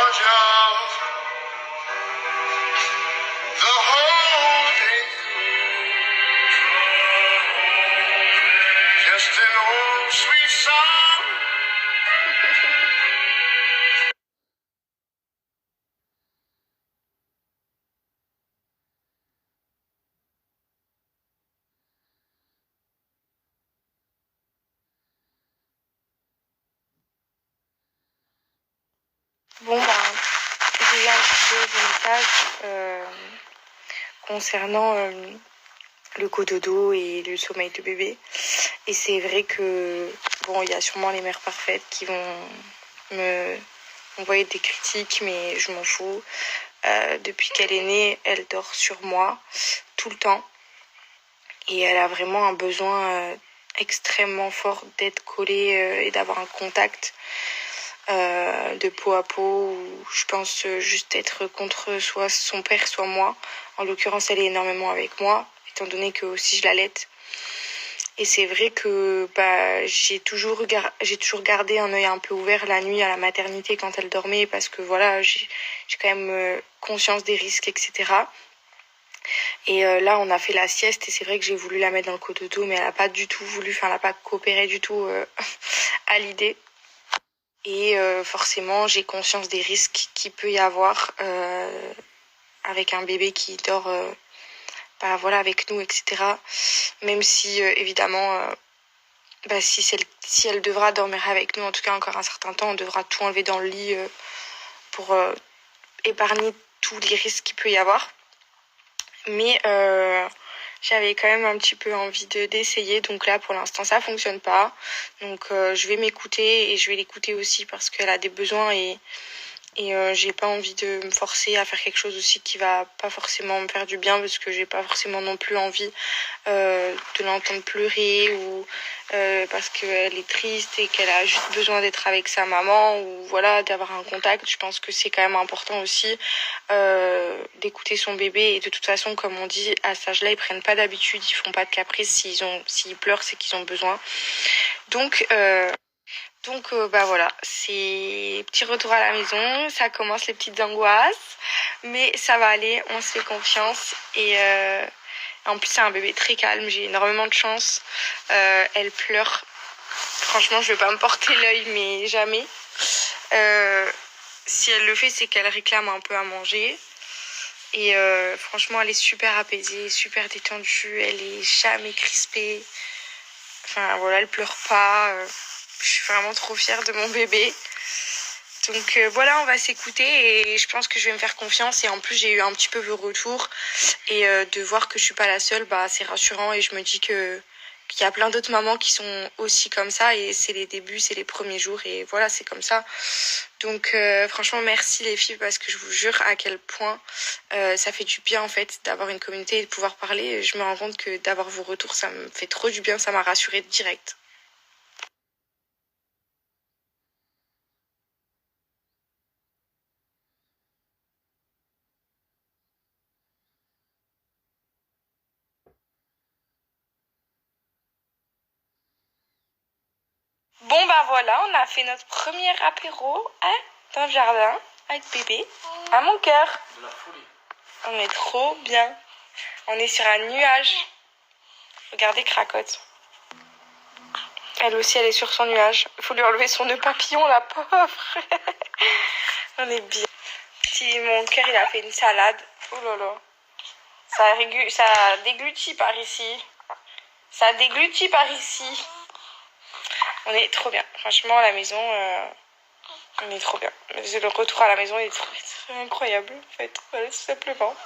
Georgia, the whole day through. Just an old sweet song. Bon j'ai eu un petit peu de message concernant le cododo et le sommeil de bébé. Et c'est vrai que bon, il y a sûrement les mères parfaites qui vont me envoyer des critiques, mais je m'en fous. Depuis qu'elle est née, elle dort sur moi tout le temps. Et elle a vraiment un besoin extrêmement fort d'être collée et d'avoir un contact de peau à peau, où je pense juste être contre soit son père, soit moi. En l'occurrence, elle est énormément avec moi, étant donné que aussi je l'allaite. Et c'est vrai que j'ai toujours gardé un œil un peu ouvert la nuit à la maternité quand elle dormait, parce que voilà, j'ai quand même conscience des risques, etc. Et là, on a fait la sieste et c'est vrai que j'ai voulu la mettre dans le cododo, mais elle a pas du tout voulu, enfin, elle a pas coopéré du tout à l'idée. Et forcément, j'ai conscience des risques qu'il peut y avoir avec un bébé qui dort voilà, avec nous, etc. Même si, évidemment, si elle devra dormir avec nous, en tout cas encore un certain temps, on devra tout enlever dans le lit pour épargner tous les risques qu'il peut y avoir. Mais j'avais quand même un petit peu envie d'essayer. Donc là, pour l'instant, ça fonctionne pas. Donc je vais m'écouter et je vais l'écouter aussi parce qu'elle a des besoins et j'ai pas envie de me forcer à faire quelque chose aussi qui va pas forcément me faire du bien, parce que j'ai pas forcément non plus envie de l'entendre pleurer ou parce qu'elle est triste et qu'elle a juste besoin d'être avec sa maman, ou voilà, d'avoir un contact. Je pense que c'est quand même important aussi d'écouter son bébé. Et de toute façon, comme on dit, à cet âge-là, ils prennent pas d'habitude, ils font pas de caprice. S'ils pleurent, c'est qu'ils ont besoin. Donc voilà, c'est petit retour à la maison, ça commence les petites angoisses, mais ça va aller, on se fait confiance. Et en plus c'est un bébé très calme, j'ai énormément de chance. Elle pleure, franchement je vais pas me porter l'œil, mais jamais. Si elle le fait, c'est qu'elle réclame un peu à manger. Et franchement elle est super apaisée, super détendue, elle est jamais crispée. Enfin voilà, elle pleure pas. Je suis vraiment trop fière de mon bébé. Donc voilà, on va s'écouter et je pense que je vais me faire confiance. Et en plus, j'ai eu un petit peu le retour. Et de voir que je suis pas la seule, c'est rassurant. Et je me dis qu'il y a plein d'autres mamans qui sont aussi comme ça. Et c'est les débuts, c'est les premiers jours. Et voilà, c'est comme ça. Donc franchement, merci les filles, parce que je vous jure à quel point ça fait du bien en fait d'avoir une communauté et de pouvoir parler. Et je me rends compte que d'avoir vos retours, ça me fait trop du bien. Ça m'a rassurée direct. Bon voilà, on a fait notre premier apéro dans le jardin avec bébé. À mon cœur. De la folie. On est trop bien. On est sur un nuage. Regardez, cracotte. Elle aussi, elle est sur son nuage. Il faut lui enlever son nœud papillon, la pauvre. On est bien. Si mon cœur, il a fait une salade. Oh là là. Ça déglutit par ici. Ça déglutit par ici. On est trop bien. Franchement, la maison, on est trop bien. Le retour à la maison est incroyable, en fait. Voilà, tout simplement.